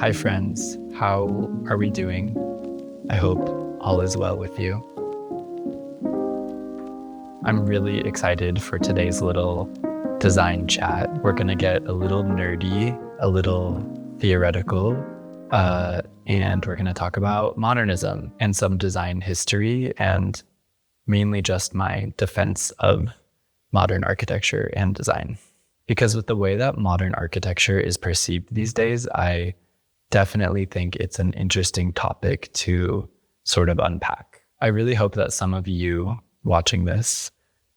Hi friends, how are we doing? I hope all is well with you. I'm really excited for today's little design chat. We're gonna get a little nerdy, a little theoretical, and we're gonna talk about modernism and some design history and mainly just my defense of modern architecture and design. Because with the way that modern architecture is perceived these days, I definitely think it's an interesting topic to sort of unpack. I really hope that some of you watching this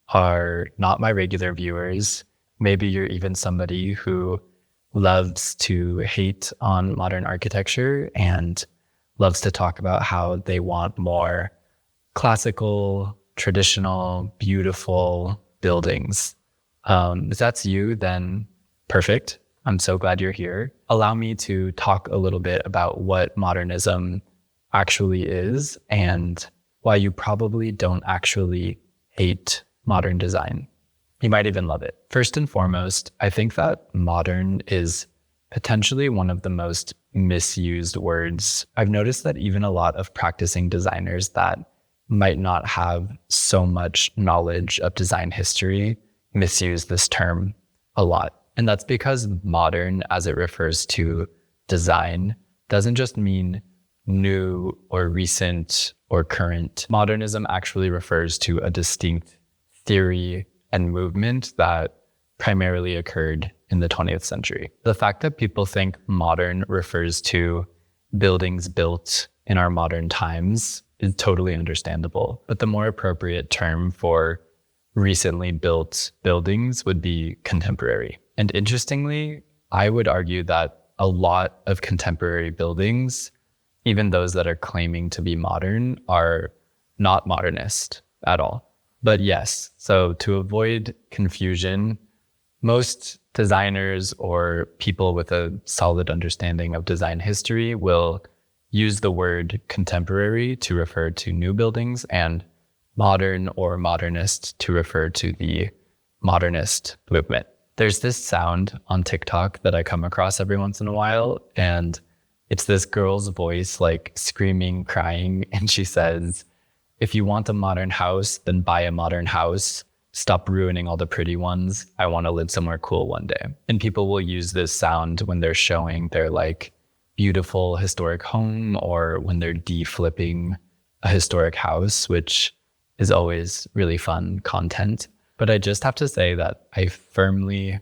are not my regular viewers. Maybe you're even somebody who loves to hate on modern architecture and loves to talk about how they want more classical, traditional, beautiful buildings. If that's you, then perfect. I'm so glad you're here. Allow me to talk a little bit about what modernism actually is and why you probably don't actually hate modern design. You might even love it. First and foremost, I think that modern is potentially one of the most misused words. I've noticed that even a lot of practicing designers that might not have so much knowledge of design history misuse this term a lot. And that's because modern, as it refers to design, doesn't just mean new or recent or current. Modernism actually refers to a distinct theory and movement that primarily occurred in the 20th century. The fact that people think modern refers to buildings built in our modern times is totally understandable. But the more appropriate term for recently built buildings would be contemporary. And interestingly, I would argue that a lot of contemporary buildings, even those that are claiming to be modern, are not modernist at all. But yes, so to avoid confusion, most designers or people with a solid understanding of design history will use the word contemporary to refer to new buildings and modern or modernist to refer to the modernist movement. There's this sound on TikTok that I come across every once in a while, and it's this girl's voice like screaming, crying, and she says, "If you want a modern house, then buy a modern house. Stop ruining all the pretty ones. I want to live somewhere cool one day." And people will use this sound when they're showing their like beautiful historic home or when they're de-flipping a historic house, which is always really fun content. But I just have to say that I firmly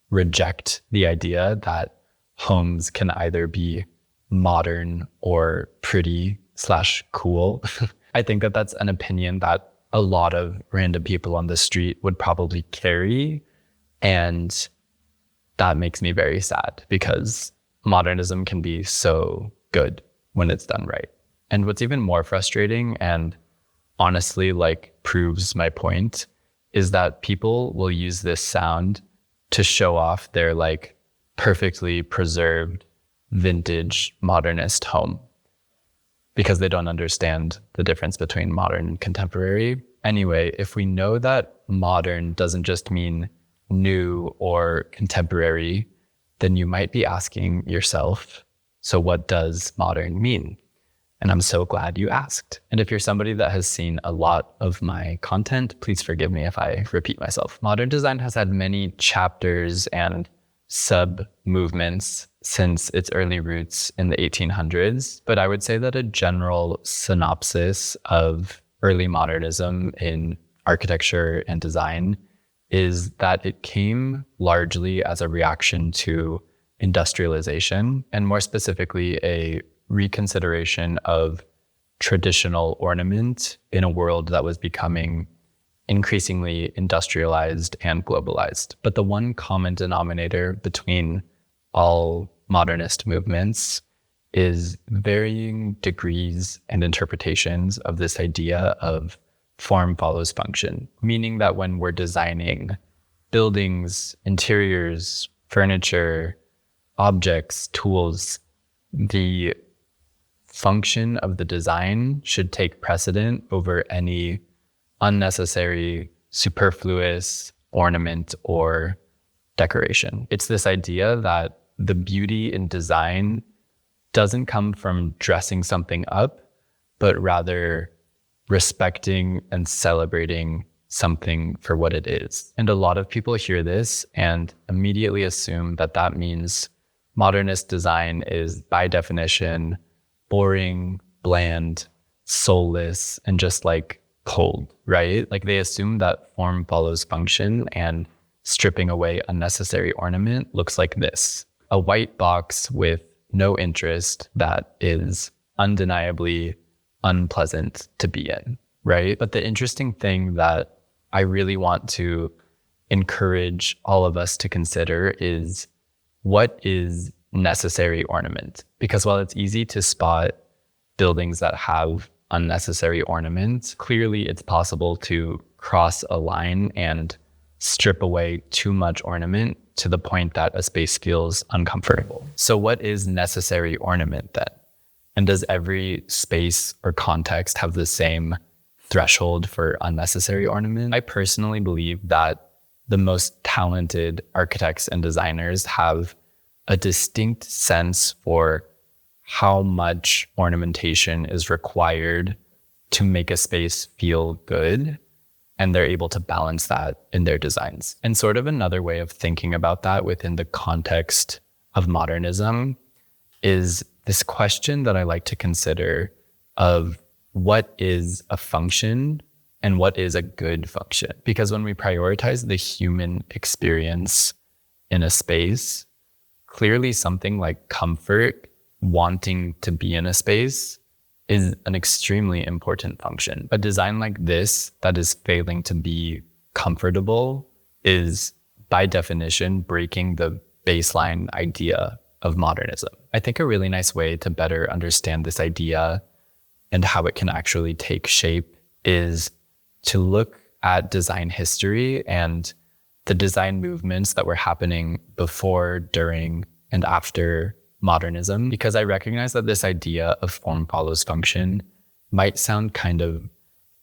reject the idea that homes can either be modern or pretty/cool. I think that that's an opinion that a lot of random people on the street would probably carry. And that makes me very sad because modernism can be so good when it's done right. And what's even more frustrating and honestly like proves my point is that people will use this sound to show off their like perfectly preserved vintage modernist home because they don't understand the difference between modern and contemporary. Anyway, if we know that modern doesn't just mean new or contemporary, then you might be asking yourself, so what does modern mean? And I'm so glad you asked. And if you're somebody that has seen a lot of my content, please forgive me if I repeat myself. Modern design has had many chapters and sub-movements since its early roots in the 1800s. But I would say that a general synopsis of early modernism in architecture and design is that it came largely as a reaction to industrialization, and more specifically, a reconsideration of traditional ornament in a world that was becoming increasingly industrialized and globalized. But the one common denominator between all modernist movements is varying degrees and interpretations of this idea of form follows function, meaning that when we're designing buildings, interiors, furniture, objects, tools, the function of the design should take precedent over any unnecessary, superfluous ornament or decoration. It's this idea that the beauty in design doesn't come from dressing something up, but rather respecting and celebrating something for what it is. And a lot of people hear this and immediately assume that that means modernist design is by definition boring, bland, soulless, and just like cold, right? Like they assume that form follows function, and stripping away unnecessary ornament looks like this: a white box with no interest that is undeniably unpleasant to be in, right? But the interesting thing that I really want to encourage all of us to consider is, what is necessary ornament? Because while it's easy to spot buildings that have unnecessary ornaments, clearly it's possible to cross a line and strip away too much ornament to the point that a space feels uncomfortable. So what is necessary ornament then? And does every space or context have the same threshold for unnecessary ornament? I personally believe that the most talented architects and designers have a distinct sense for how much ornamentation is required to make a space feel good, and they're able to balance that in their designs. And sort of another way of thinking about that within the context of modernism is this question that I like to consider of what is a function and what is a good function. Because when we prioritize the human experience in a space, clearly something like comfort, wanting to be in a space, is an extremely important function. A design like this that is failing to be comfortable is by definition breaking the baseline idea of modernism. I think a really nice way to better understand this idea and how it can actually take shape is to look at design history and the design movements that were happening before, during, and after modernism, because I recognize that this idea of form follows function might sound kind of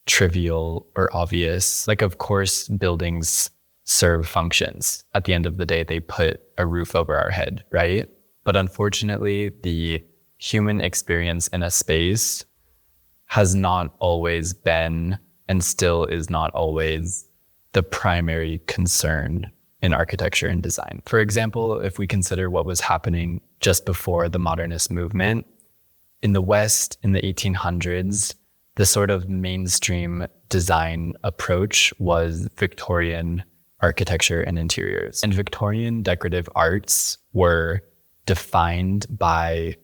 trivial or obvious. Like, of course, buildings serve functions. At the end of the day, they put a roof over our head, right? But unfortunately, the human experience in a space has not always been, and still is not always, the primary concern in architecture and design. For example, if we consider what was happening just before the modernist movement, in the West in the 1800s, the sort of mainstream design approach was Victorian architecture and interiors. And Victorian decorative arts were defined by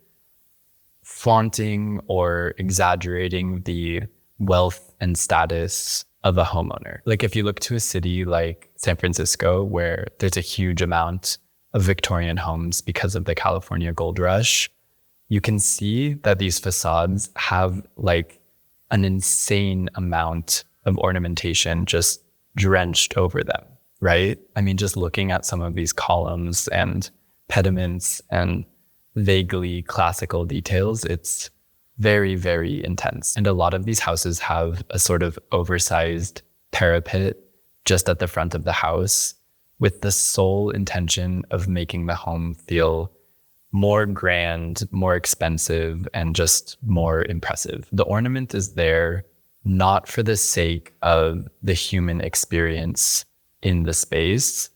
flaunting or exaggerating the wealth and status of a homeowner. Like if you look to a city like San Francisco, where there's a huge amount of Victorian homes because of the California gold rush, you can see that these facades have like an insane amount of ornamentation just drenched over them, right? I mean, just looking at some of these columns and pediments and vaguely classical details, it's very, very intense. And a lot of these houses have a sort of oversized parapet just at the front of the house with the sole intention of making the home feel more grand, more expensive, and just more impressive. The ornament is there not for the sake of the human experience in the space,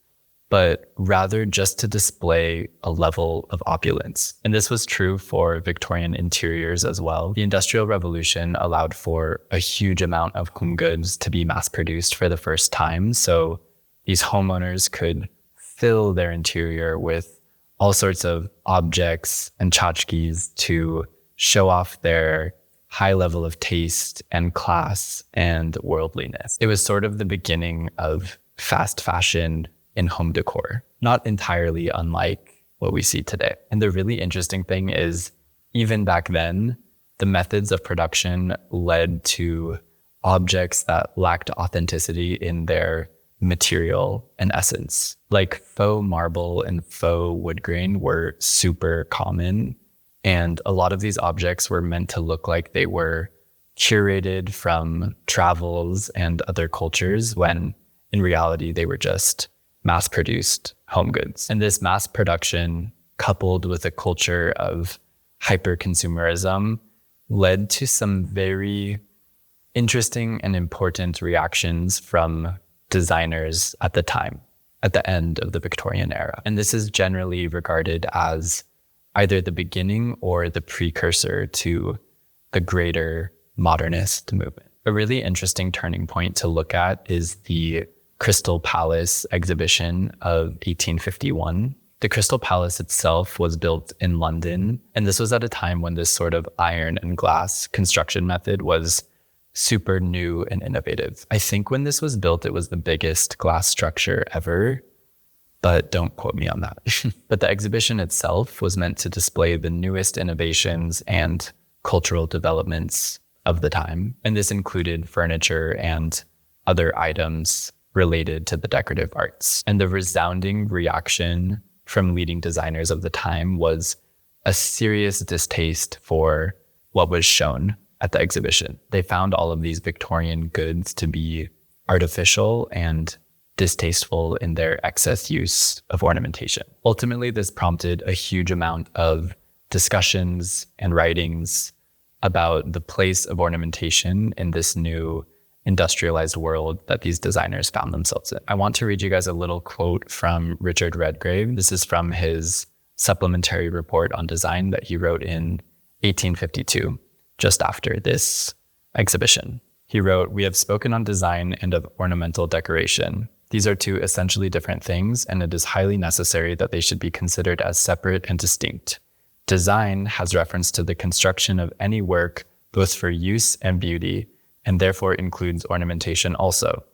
but rather just to display a level of opulence. And this was true for Victorian interiors as well. The Industrial Revolution allowed for a huge amount of home goods to be mass-produced for the first time. So these homeowners could fill their interior with all sorts of objects and tchotchkes to show off their high level of taste and class and worldliness. It was sort of the beginning of fast fashion in home decor, not entirely unlike what we see today. And the really interesting thing is, even back then, the methods of production led to objects that lacked authenticity in their material and essence. Like faux marble and faux wood grain were super common. And a lot of these objects were meant to look like they were curated from travels and other cultures, when in reality, they were just mass-produced home goods. And this mass production, coupled with a culture of hyper-consumerism led to some very interesting and important reactions from designers at the time, at the end of the Victorian era. And this is generally regarded as either the beginning or the precursor to the greater modernist movement. A really interesting turning point to look at is the Crystal Palace exhibition of 1851. The Crystal Palace itself was built in London, and this was at a time when this sort of iron and glass construction method was super new and innovative. I think when this was built, it was the biggest glass structure ever, but don't quote me on that. But the exhibition itself was meant to display the newest innovations and cultural developments of the time. And this included furniture and other items related to the decorative arts. And the resounding reaction from leading designers of the time was a serious distaste for what was shown at the exhibition. They found all of these Victorian goods to be artificial and distasteful in their excess use of ornamentation. Ultimately, this prompted a huge amount of discussions and writings about the place of ornamentation in this new industrialized world that these designers found themselves in. I want to read you guys a little quote from Richard Redgrave. This is from his supplementary report on design that he wrote in 1852, just after this exhibition. He wrote, "We have spoken on design and of ornamental decoration. These are two essentially different things, and it is highly necessary that they should be considered as separate and distinct. Design has reference to the construction of any work, both for use and beauty, and therefore includes ornamentation also.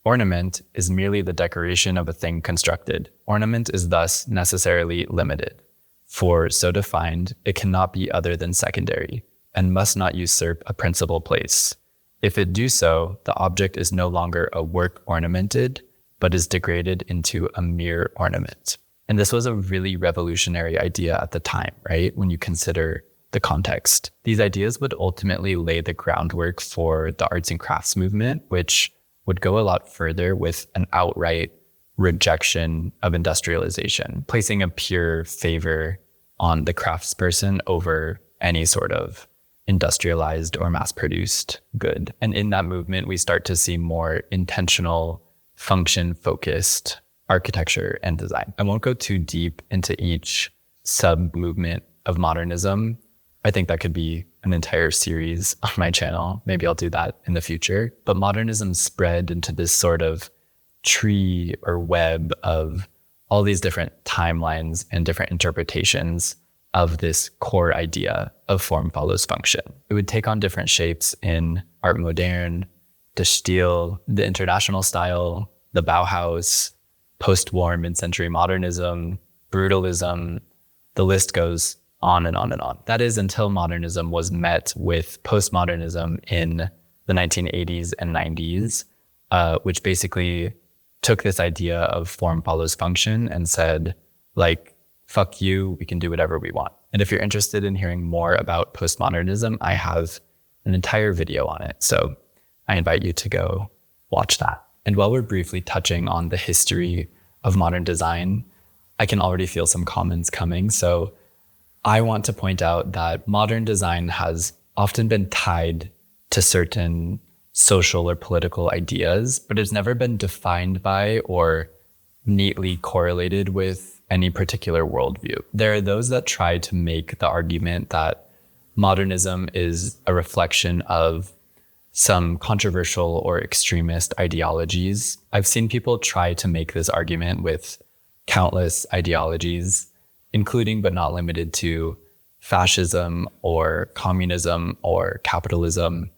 Ornament is merely the decoration of a thing constructed. Ornament is thus necessarily limited. For, so defined, it cannot be other than secondary, and must not usurp a principal place. If it do so, the object is no longer a work ornamented, but is degraded into a mere ornament." And this was a really revolutionary idea at the time, right? When you consider the context. These ideas would ultimately lay the groundwork for the arts and crafts movement, which would go a lot further with an outright rejection of industrialization, placing a pure favor on the craftsperson over any sort of industrialized or mass-produced good. And in that movement, we start to see more intentional, function-focused architecture and design. I won't go too deep into each sub-movement of modernism. I think that could be an entire series on my channel. Maybe I'll do that in the future. But modernism spread into this sort of tree or web of all these different timelines and different interpretations of this core idea of form follows function. It would take on different shapes in art moderne, the Stil, the international style, the Bauhaus, post-war mid-century modernism, brutalism. The list goes on and on and on. That is until modernism was met with postmodernism in the 1980s and 90s, which basically took this idea of form follows function and said, like, fuck you, we can do whatever we want. And if you're interested in hearing more about postmodernism, I have an entire video on it. So I invite you to go watch that. And while we're briefly touching on the history of modern design, I can already feel some comments coming. So I want to point out that modern design has often been tied to certain social or political ideas, but it's never been defined by or neatly correlated with any particular worldview. There are those that try to make the argument that modernism is a reflection of some controversial or extremist ideologies. I've seen people try to make this argument with countless ideologies, including but not limited to fascism or communism or capitalism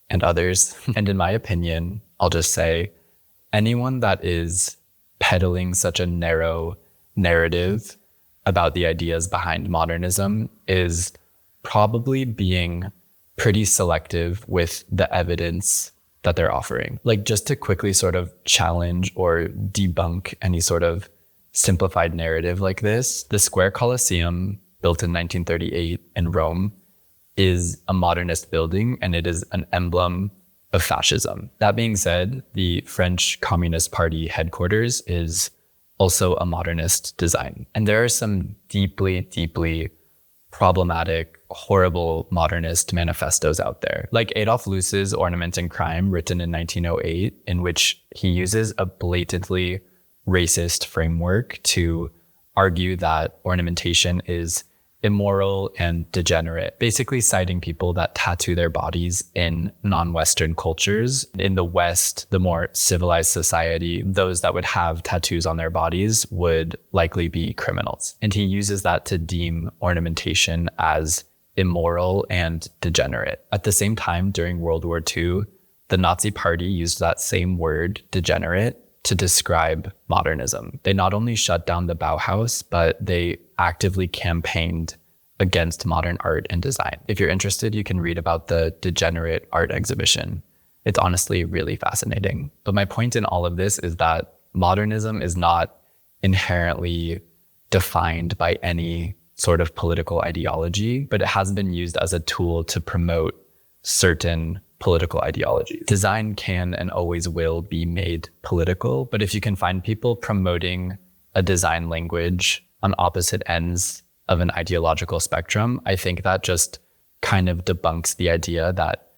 and others. And in my opinion, I'll just say, anyone that is peddling such a narrow narrative about the ideas behind modernism is probably being pretty selective with the evidence that they're offering. Like, just to quickly sort of challenge or debunk any sort of simplified narrative like this, the Square Colosseum, built in 1938 in Rome, is a modernist building, and it is an emblem of fascism. That being said, the French Communist Party headquarters is also a modernist design. And there are some deeply, deeply problematic, horrible modernist manifestos out there. Like Adolf Loos's Ornament and Crime, written in 1908, in which he uses a blatantly racist framework to argue that ornamentation is immoral and degenerate, basically citing people that tattoo their bodies in non-Western cultures. In the West, the more civilized society, those that would have tattoos on their bodies would likely be criminals. And he uses that to deem ornamentation as immoral and degenerate. At the same time, during World War II, the Nazi Party used that same word, degenerate, to describe modernism. They not only shut down the Bauhaus, but they actively campaigned against modern art and design. If you're interested, you can read about the Degenerate Art Exhibition. It's honestly really fascinating. But my point in all of this is that modernism is not inherently defined by any sort of political ideology, but it has been used as a tool to promote certain political ideologies. Design can and always will be made political, but if you can find people promoting a design language on opposite ends of an ideological spectrum, I think that just kind of debunks the idea that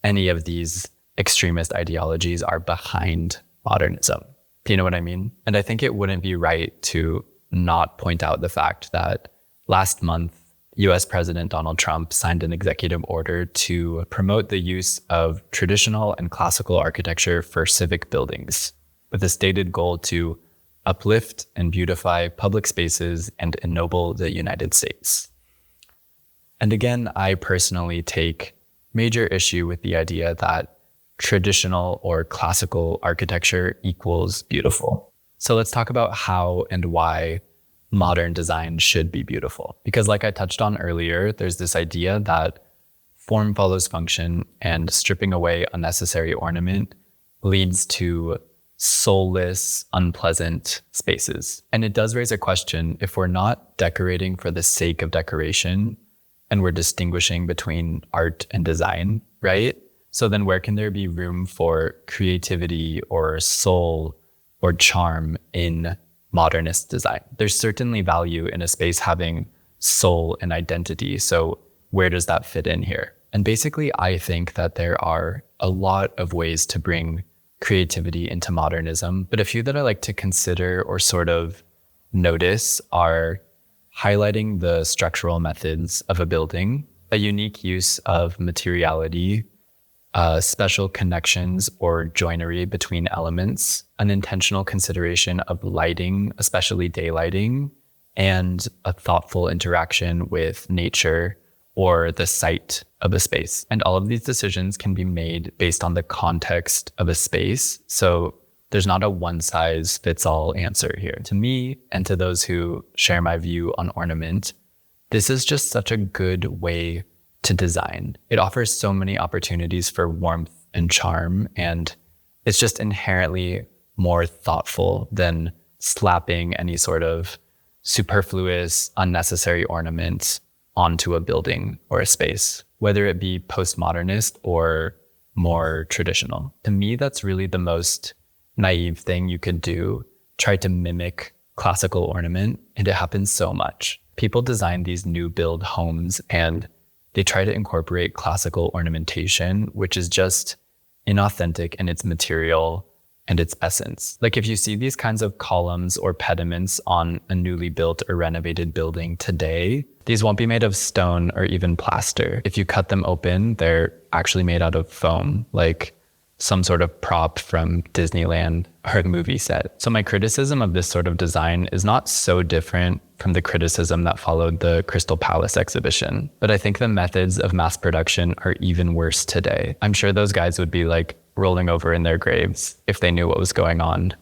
any of these extremist ideologies are behind modernism. Do you know what I mean? And I think it wouldn't be right to not point out the fact that last month, US President Donald Trump signed an executive order to promote the use of traditional and classical architecture for civic buildings, with a stated goal to uplift and beautify public spaces and ennoble the United States. And again, I personally take major issue with the idea that traditional or classical architecture equals beautiful. So let's talk about how and why modern design should be beautiful. Because like I touched on earlier, there's this idea that form follows function, and stripping away unnecessary ornament leads to soulless, unpleasant spaces. And it does raise a question: if we're not decorating for the sake of decoration and we're distinguishing between art and design, right? So then where can there be room for creativity or soul or charm in modernist design? There's certainly value in a space having soul and identity. So where does that fit in here? And basically, I think that there are a lot of ways to bring creativity into modernism, but a few that I like to consider or sort of notice are highlighting the structural methods of a building, a unique use of materiality, special connections or joinery between elements, an intentional consideration of lighting, especially daylighting, and a thoughtful interaction with nature or the site of a space. And all of these decisions can be made based on the context of a space. So there's not a one-size-fits-all answer here. To me, and to those who share my view on ornament, this is just such a good way to design. It offers so many opportunities for warmth and charm, and it's just inherently more thoughtful than slapping any sort of superfluous, unnecessary ornament onto a building or a space, whether it be postmodernist or more traditional. To me, that's really the most naive thing you could do. Try to mimic classical ornament, and it happens so much. People design these new build homes and they try to incorporate classical ornamentation, which is just inauthentic in its material and its essence. Like if you see these kinds of columns or pediments on a newly built or renovated building today, these won't be made of stone or even plaster. If you cut them open, they're actually made out of foam, like some sort of prop from Disneyland or a movie set. So my criticism of this sort of design is not so different from the criticism that followed the Crystal Palace exhibition, but I think the methods of mass production are even worse today. I'm sure those guys would be like rolling over in their graves if they knew what was going on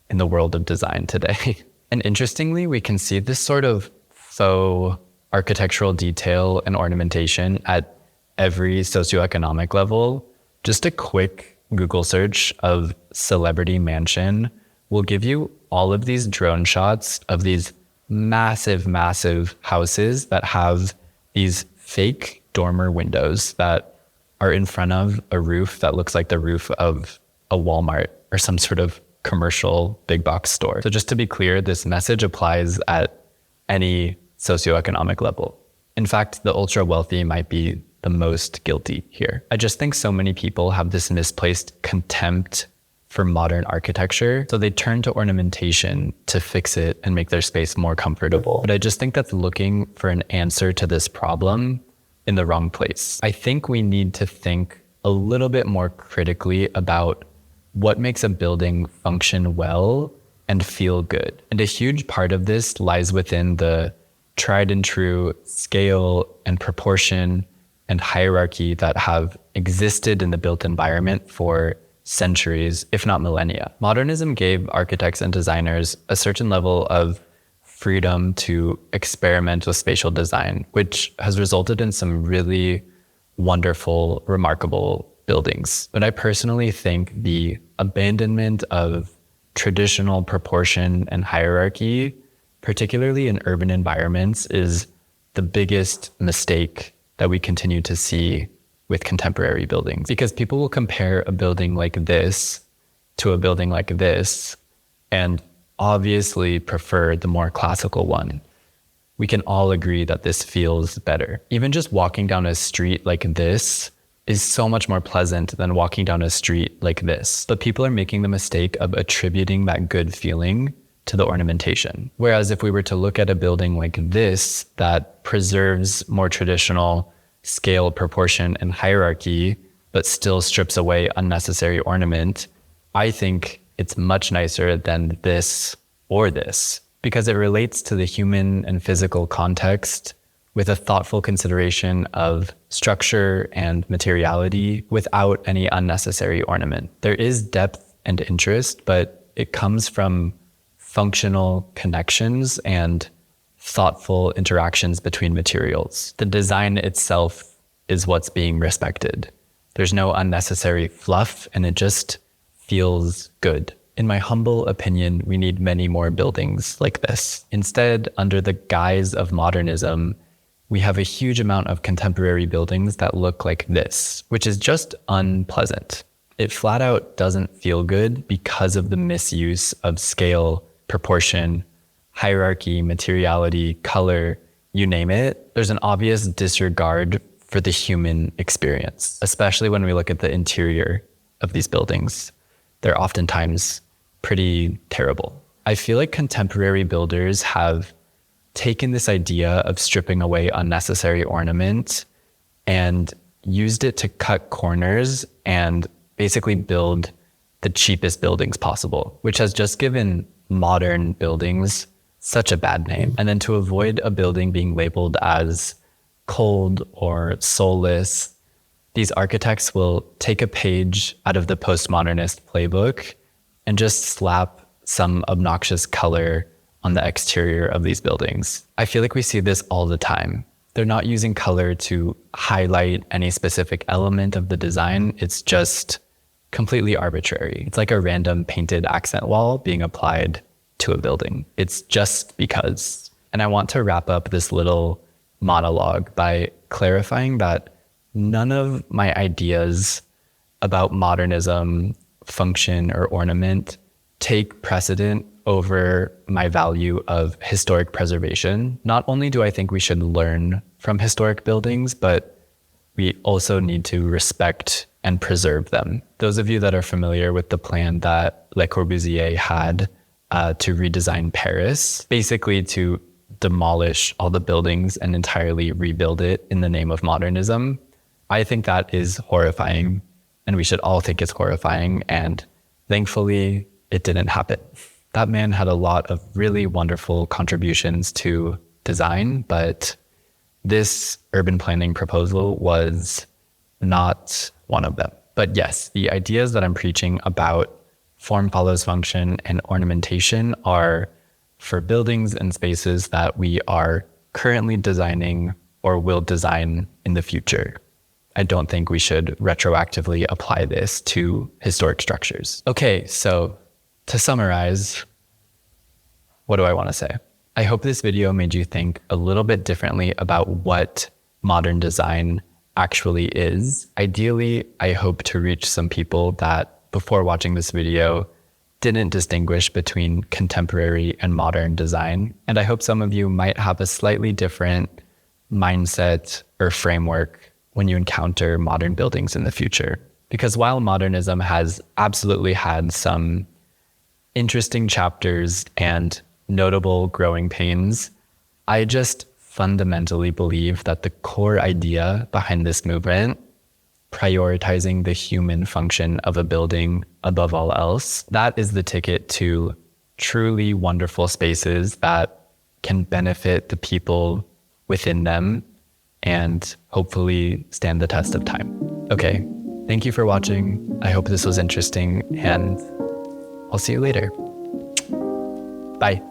in the world of design today. And interestingly, we can see this sort of faux architectural detail and ornamentation at every socioeconomic level. Just a quick Google search of celebrity mansion will give you all of these drone shots of these massive, massive houses that have these fake dormer windows that are in front of a roof that looks like the roof of a Walmart or some sort of commercial big box store. So just to be clear, this message applies at any socioeconomic level. In fact, the ultra wealthy might be the most guilty here. I just think so many people have this misplaced contempt for modern architecture, so they turn to ornamentation to fix it and make their space more comfortable. But I just think that's looking for an answer to this problem in the wrong place. I think we need to think a little bit more critically about what makes a building function well and feel good. And a huge part of this lies within the tried and true scale and proportion and hierarchy that have existed in the built environment for centuries, if not millennia. Modernism gave architects and designers a certain level of freedom to experiment with spatial design, which has resulted in some really wonderful, remarkable buildings. But I personally think the abandonment of traditional proportion and hierarchy, particularly in urban environments, is the biggest mistake that we continue to see with contemporary buildings, because people will compare a building like this to a building like this and obviously prefer the more classical one. We can all agree that this feels better. Even just walking down a street like this is so much more pleasant than walking down a street like this. But people are making the mistake of attributing that good feeling to the ornamentation. Whereas if we were to look at a building like this that preserves more traditional scale, proportion, and hierarchy, but still strips away unnecessary ornament, I think it's much nicer than this or this, because it relates to the human and physical context with a thoughtful consideration of structure and materiality without any unnecessary ornament. There is depth and interest, but it comes from functional connections and thoughtful interactions between materials. The design itself is what's being respected. There's no unnecessary fluff, and it just feels good. In my humble opinion, we need many more buildings like this. Instead, under the guise of modernism, we have a huge amount of contemporary buildings that look like this, which is just unpleasant. It flat out doesn't feel good because of the misuse of scale, proportion, hierarchy, materiality, color, you name it. There's an obvious disregard for the human experience, especially when we look at the interior of these buildings. They're oftentimes pretty terrible. I feel like contemporary builders have taken this idea of stripping away unnecessary ornament and used it to cut corners and basically build the cheapest buildings possible, which has just given modern buildings such a bad name. And then to avoid a building being labeled as cold or soulless, these architects will take a page out of the postmodernist playbook and just slap some obnoxious color on the exterior of these buildings. I feel like we see this all the time. They're not using color to highlight any specific element of the design. It's just completely arbitrary. It's like a random painted accent wall being applied to a building. It's just because. And I want to wrap up this little monologue by clarifying that none of my ideas about modernism, function, or ornament take precedent over my value of historic preservation. Not only do I think we should learn from historic buildings, but we also need to respect and preserve them. Those of you that are familiar with the plan that Le Corbusier had to redesign Paris, basically to demolish all the buildings and entirely rebuild it in the name of modernism, I think that is horrifying, and we should all think it's horrifying, and thankfully it didn't happen. That man had a lot of really wonderful contributions to design, but this urban planning proposal was not one of them. But yes, the ideas that I'm preaching about form follows function and ornamentation are for buildings and spaces that we are currently designing or will design in the future. I don't think we should retroactively apply this to historic structures. Okay, so to summarize, what do I want to say? I hope this video made you think a little bit differently about what modern design actually is. Ideally, I hope to reach some people that before watching this video didn't distinguish between contemporary and modern design. And I hope some of you might have a slightly different mindset or framework when you encounter modern buildings in the future. Because while modernism has absolutely had some interesting chapters and notable growing pains, I just fundamentally believe that the core idea behind this movement, prioritizing the human function of a building above all else, that is the ticket to truly wonderful spaces that can benefit the people within them and hopefully stand the test of time. Okay, thank you for watching. I hope this was interesting, and I'll see you later. Bye.